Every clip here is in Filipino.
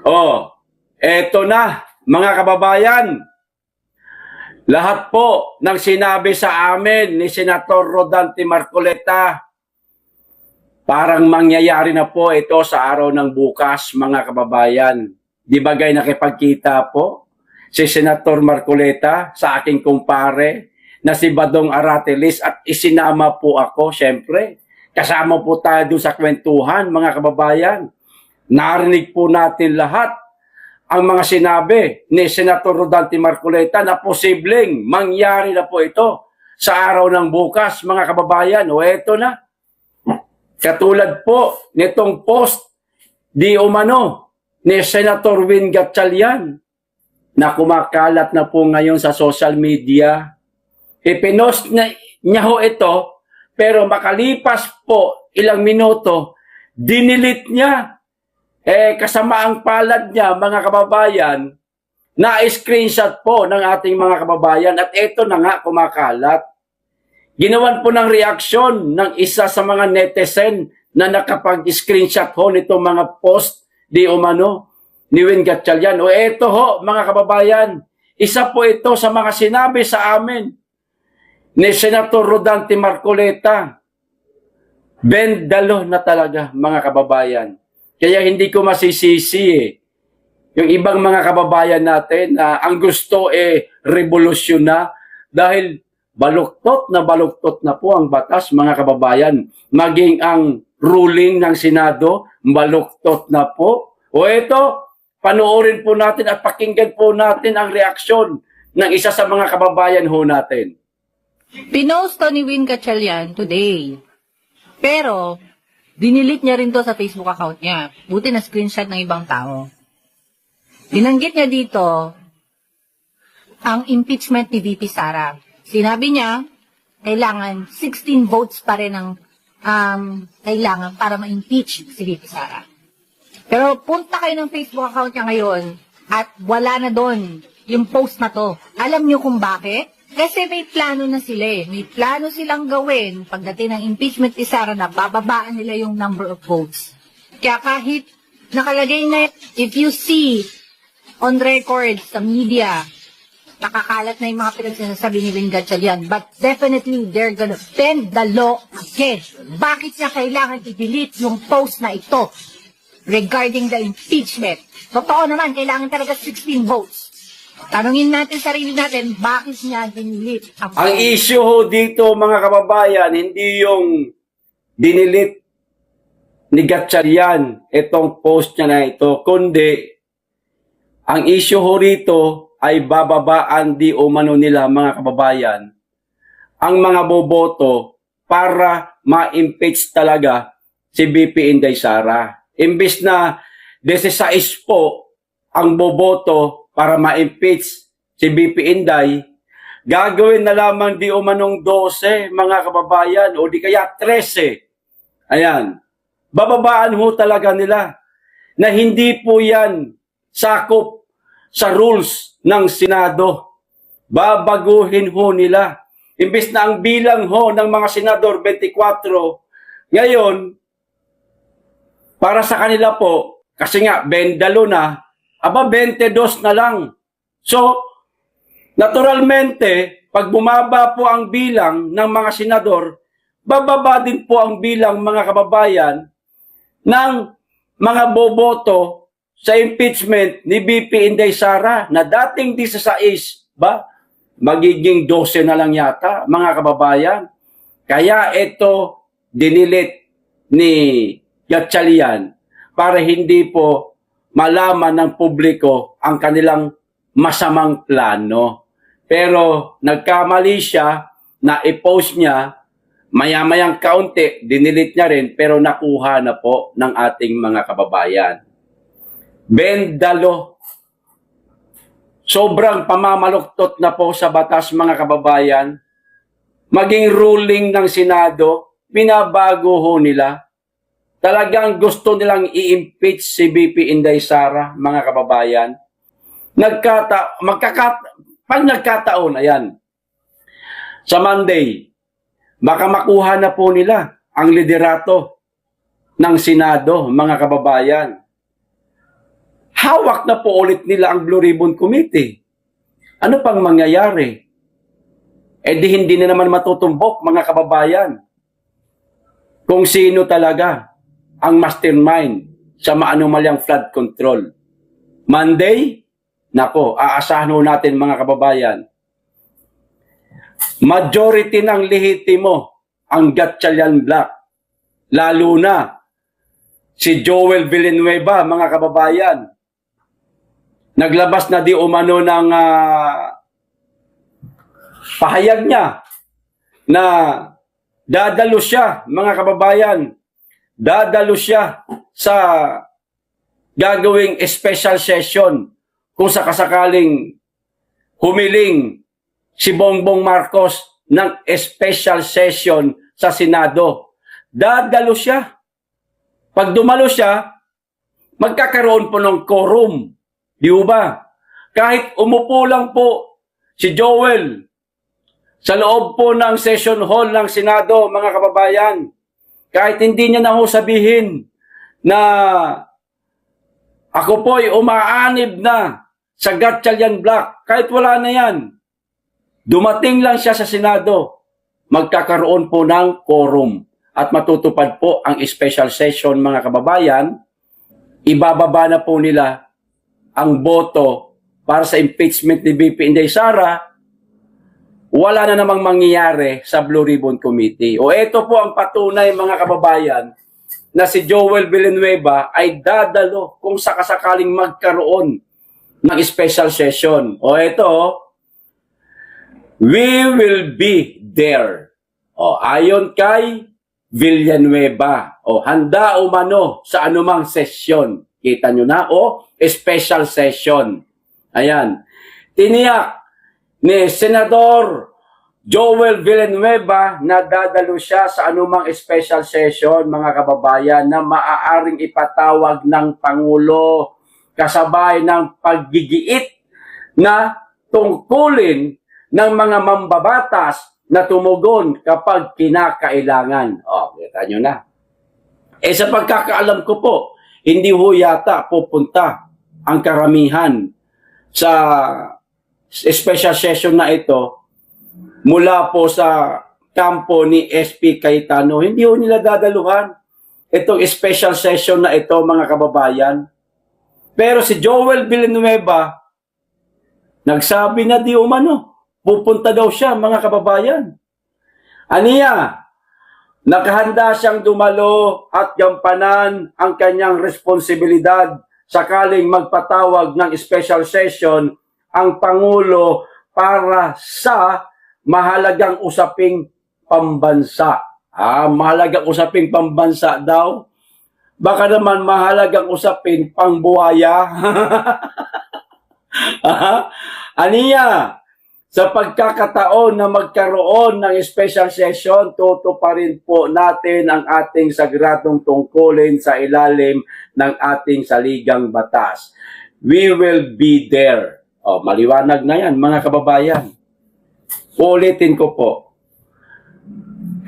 Oh, eto na, mga kababayan. Lahat po ng sinabi sa amin ni Senator Rodante Marcoleta, parang mangyayari na po ito sa araw ng bukas, mga kababayan. Di bagay nakipagkita po si Senator Marcoleta sa aking kumpare na si Badong Aratilis at isinama po ako, syempre. Kasama po tayo doon sa kwentuhan, mga kababayan. Narinig po natin lahat ang mga sinabi ni Senator Rodante Marcoleta na posibleng mangyari na po ito sa araw ng bukas, mga kababayan. O eto na. Katulad po nitong post di umano ni Senator Win Gatchalian na kumakalat na po ngayon sa social media. Ipinost niya ho ito, pero makalipas po ilang minuto, dinilit niya. Kasama ang palad niya, mga kababayan, na screenshot po ng ating mga kababayan at ito na nga kumakalat. Ginawan po ng reaksyon ng isa sa mga netizen na nakapag-screenshot ho nitong mga post di umano ni Win Gatchalian. O eto ho, mga kababayan, isa po ito sa mga sinabi sa amin ni Senator Rodante Marcoleta. Bendalo na talaga, mga kababayan. Kaya hindi ko masisisi yung ibang mga kababayan natin na ang gusto revolusyon na dahil baluktot na po ang batas, mga kababayan. Maging ang ruling ng Senado, baluktot na po. O ito, panoorin po natin at pakinggan po natin ang reaksyon ng isa sa mga kababayan ho natin. Pinost to ni Win Gatchalian today. Pero, dinilit niya rin to sa Facebook account niya. Buti na screenshot ng ibang tao. Binanggit niya dito ang impeachment ni VP Sara. Sinabi niya, kailangan 16 votes pa rin ang kailangan para ma-impeach si VP Sara. Pero punta kayo ng Facebook account niya ngayon at wala na doon yung post na to. Alam niyo kung bakit? Kasi may plano na sila eh. May plano silang gawin pagdating ng impeachment ni Sara na bababaan nila yung number of votes. Kaya kahit nakalagay na, if you see on record sa media, nakakalat na yung mga pinagsasabi ni Win Gatchalian, but definitely they're gonna bend the law again. Bakit niya kailangan i-delete yung post na ito regarding the impeachment? Totoo naman, kailangan talaga 16 votes. Tanungin natin sarili natin, bakit niya dinilit ang Ang issue ho dito, mga kababayan, hindi yung dinilit ni Gatchalian itong post niya na ito, kundi ang issue ho rito ay bababaan di umano nila, mga kababayan, ang mga boboto para ma-impeach talaga si VP Inday Sara. Imbis na 16 po ang boboto para ma-impeach si VP Inday, gagawin na lamang di umanong 12, mga kababayan, o di kaya 13. Ayan. Bababaan ho talaga nila na hindi po yan sakop sa rules ng Senado. Babaguhin ho nila. Imbis na ang bilang ho ng mga senador 24, ngayon, para sa kanila po, kasi nga, 22 na, 22 na lang. So, naturalmente, pag bumaba po ang bilang ng mga senador, bababa din po ang bilang, mga kababayan, ng mga boboto sa impeachment ni VP Inday Sara na dating 16, ba? Magiging 12 na lang yata, mga kababayan. Kaya ito dinilit ni Gatchalian para hindi po malaman ng publiko ang kanilang masamang plano. Pero nagkamali siya na i-post niya, maya-mayang kaunti, dinilit niya rin, pero nakuha na po ng ating mga kababayan. Bendalo. Sobrang pamamaluktot na po sa batas, mga kababayan. Maging ruling ng Senado, binabago ho nila. Talagang gusto nilang i-impeach si VP Inday Sara, mga kababayan. Pag nagkataon, ayan, sa Monday, baka makuha na po nila ang liderato ng Senado, mga kababayan. hawak na po ulit nila ang Blue Ribbon Committee. Ano pang mangyayari? Di hindi na naman matutumbok, mga kababayan, kung sino talaga ang mastermind sa maanumalyang flood control. Monday, nako, aasahan ho natin, mga kababayan, majority ng lehitimo ang Gatchalian Black. Lalo na si Joel Villanueva, mga kababayan. Naglabas na di umano ng pahayag niya na dadalo siya, mga kababayan, dadalo siya sa gagawing special session kung sakasakaling humiling si Bongbong Marcos ng special session sa Senado. Dadalo siya. Pag dumalo siya, magkakaroon po ng quorum. Di ba? Kahit umupo lang po si Joel sa loob po ng session hall ng Senado, mga kababayan, kahit hindi niya na ho sabihin na ako po'y umaanib na sa Gatchalian Black, kahit wala na yan, dumating lang siya sa Senado, magkakaroon po ng quorum at matutupad po ang special session, mga kababayan. Ibababa na po nila ang boto para sa impeachment ni VP Inday Sara. Wala na namang mangyayari sa Blue Ribbon Committee. O ito po ang patunay, mga kababayan, na si Joel Villanueva ay dadalo kung sakasakaling magkaroon ng special session. O ito, we will be there. O ayon kay Villanueva, o handa umano sa anumang session. Kita nyo na, o special session. Ayan. Tiniyak ni Senador Joel Villanueva na dadalo siya sa anumang special session, mga kababayan, na maaaring ipatawag ng Pangulo kasabay ng paggigiit na tungkulin ng mga mambabatas na tumugon kapag kinakailangan. O, kita nyo na. Sa pagkakaalam ko po, hindi ho yata pupunta ang karamihan sa special session na ito mula po sa kampo ni SP Cayetano. Hindi ho nila dadaluhan itong special session na ito, mga kababayan. Pero si Joel Villanueva, nagsabi na di umano, pupunta daw siya, mga kababayan. Aniya, nakahanda siyang dumalo at gampanan ang kanyang responsibilidad sakaling magpatawag ng special session ang Pangulo para sa mahalagang usaping pambansa. Mahalagang usaping pambansa daw. Baka naman mahalagang usaping pangbuhaya. Aniya, sa pagkakataon na magkaroon ng special session, tutuparin po natin ang ating sagradong tungkulin sa ilalim ng ating saligang batas. We will be there. Maliwanag na yan, mga kababayan. Ulitin ko po,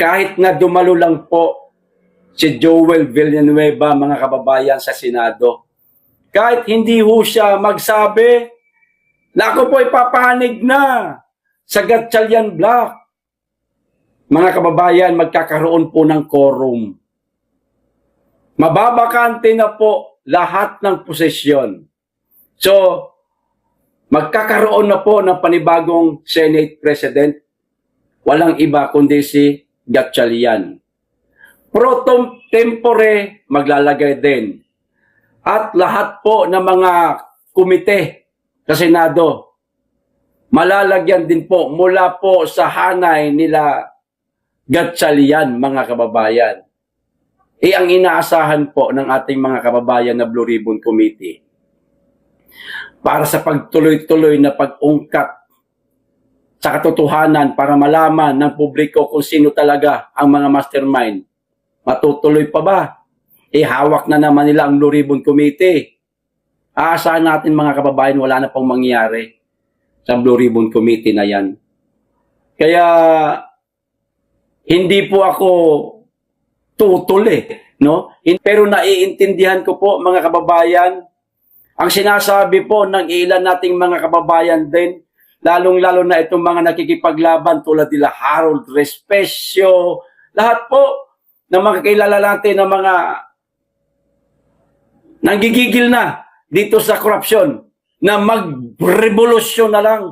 kahit na dumalo lang po si Joel Villanueva, mga kababayan, sa Senado, kahit hindi ho siya magsabi na ako po ipapanig na sa Gatchalian Black, mga kababayan, magkakaroon po ng quorum. Mababakante na po lahat ng posisyon. So, magkakaroon na po ng panibagong Senate President. Walang iba kundi si Gatchalian. Pro tempore maglalagay din. At lahat po ng mga komite sa Senado, malalagyan din po mula po sa hanay nila Gatchalian, mga kababayan. Ang inaasahan po ng ating mga kababayan na Blue Ribbon Committee para sa pagtuloy-tuloy na pag-ungkat sa katotohanan para malaman ng publiko kung sino talaga ang mga mastermind. Matutuloy pa ba? Hawak na naman nila ang Blue Ribbon Committee. Aasahan natin, mga kababayan, wala na pong mangyayari sa Blue Ribbon Committee na yan. Kaya hindi po ako tutuli, no? Pero naiintindihan ko po, mga kababayan, Ang sinasabi po ng ilan nating mga kababayan din, lalong-lalo na itong mga nakikipaglaban tulad nila Harold Respecio, lahat po ng mga kilala natin ng mga nanggigigil na dito sa korupsyon na magrevolusyon na lang.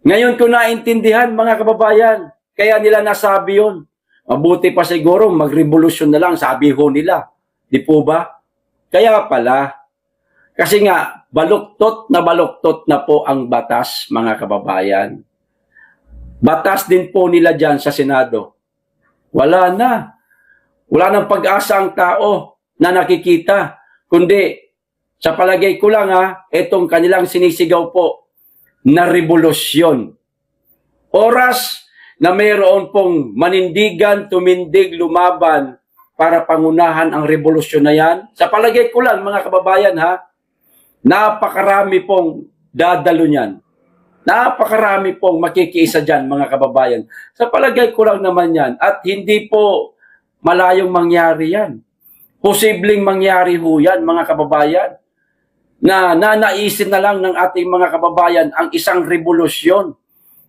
Ngayon ko naintindihan mga kababayan, kaya nila nasabi yun. Mabuti pa siguro magrevolusyon na lang, sabi ho nila. Di po ba? Kaya pala, kasi nga, baluktot na po ang batas, mga kababayan. Batas din po nila dyan sa Senado. Wala na. Wala nang pag-asa ang tao na nakikita. Kundi, sa palagay ko lang itong kanilang sinisigaw po na revolusyon. Oras na mayroon pong manindigan, tumindig, lumaban para pangunahan ang revolusyon na yan. Sa palagay ko lang, mga kababayan napakarami pong dadalo niyan. Napakarami pong makikiisa dyan, mga kababayan. Sa palagay ko lang naman yan. At hindi po malayong mangyari yan. Posibleng mangyari ho yan, mga kababayan. Na nanaisin na lang ng ating mga kababayan ang isang revolusyon.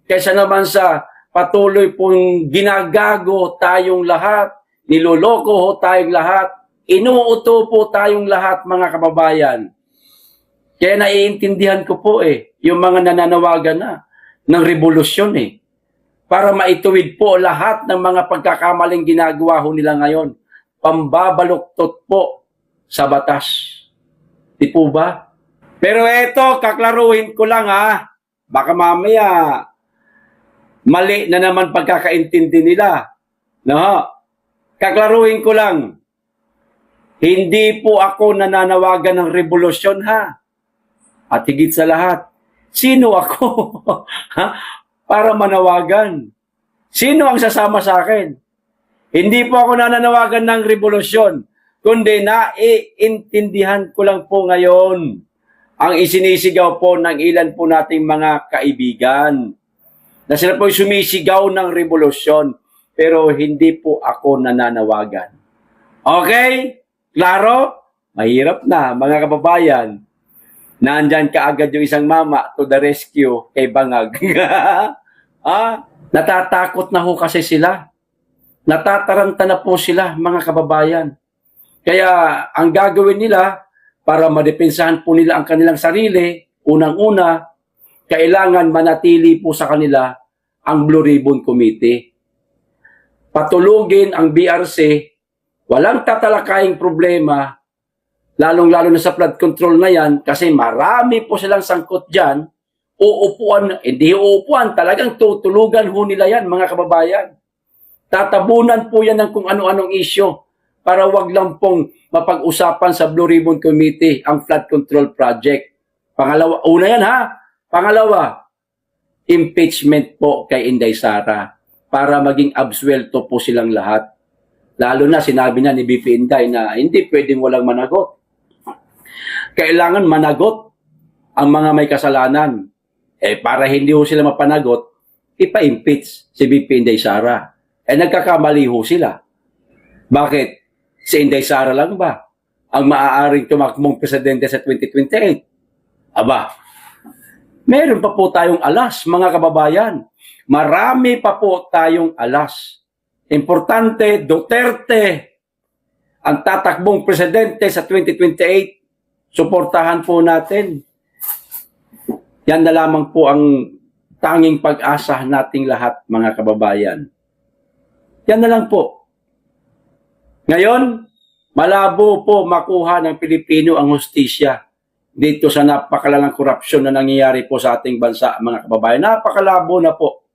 Kaysa naman sa patuloy pong ginagago tayong lahat, niloloko ho tayong lahat, inuuto po tayong lahat, mga kababayan. Kaya naiintindihan ko po yung mga nananawagan na ng revolusyon para maituwid po lahat ng mga pagkakamaling ginagawa ho nila ngayon. Pambabaluktot po sa batas. Di po ba? Pero eto, kaklaruhin ko lang baka mamaya mali na naman pagkakaintindi nila. No? Kaklaruhin ko lang. Hindi po ako nananawagan ng revolusyon At higit sa lahat, sino ako para manawagan? Sino ang sasama sa akin? Hindi po ako nananawagan ng revolusyon, kundi naiintindihan ko lang po ngayon ang isinisigaw po ng ilan po nating mga kaibigan. Na sila po sumisigaw ng revolusyon, pero hindi po ako nananawagan. Okay? Klaro? Mahirap na, mga kababayan. Nandyan kaagad yung isang mama to the rescue kay Bangag. Natatakot na ho kasi sila. Natataranta na po sila, mga kababayan. Kaya ang gagawin nila para madepensahan po nila ang kanilang sarili, unang-una, kailangan manatili po sa kanila ang Blue Ribbon Committee. Patulugin ang BRC, walang tatalakaying problema, lalong-lalo na sa flood control na yan, kasi marami po silang sangkot dyan, hindi uupuan, talagang tutulugan ho nila yan, mga kababayan. Tatabunan po yan ng kung ano-anong isyo para wag lang pong mapag-usapan sa Blue Ribbon Committee ang flood control project. Pangalawa, una yan Pangalawa, impeachment po kay Inday Sara para maging absuelto po silang lahat. Lalo na sinabi na ni BP Inday na hindi pwedeng walang managot. Kailangan managot ang mga may kasalanan. Para hindi ho sila mapanagot, ipa-impeach si BP Inday Sara. Nagkakamali ho sila. Bakit? Si Inday Sara lang ba ang maaaring tumakbong presidente sa 2028? Aba, meron pa po tayong alas, mga kababayan. Marami pa po tayong alas. Importante, Duterte ang tatakbong presidente sa 2028. Suportahan po natin. Yan na lamang po ang tanging pag-asa nating lahat, mga kababayan. Yan na lang po. Ngayon, malabo po makuha ng Pilipino ang hustisya dito sa napakalalang korupsyon na nangyayari po sa ating bansa, mga kababayan. Napakalabo na po.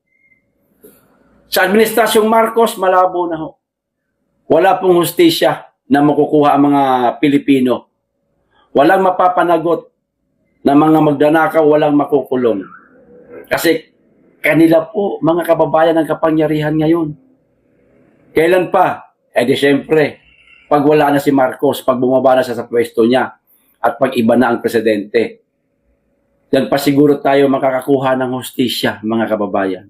Sa Administrasyong Marcos, malabo na ho. Wala pong hustisya na makukuha ang mga Pilipino. Walang mapapanagot na mga magdanakaw, walang makukulong. Kasi kanila po, mga kababayan, ang kapangyarihan ngayon. Kailan pa? Di syempre, pag wala na si Marcos, pag bumaba na siya sa pwesto niya, at pag iba na ang presidente. Yan pa siguro tayo makakakuha ng hustisya, mga kababayan.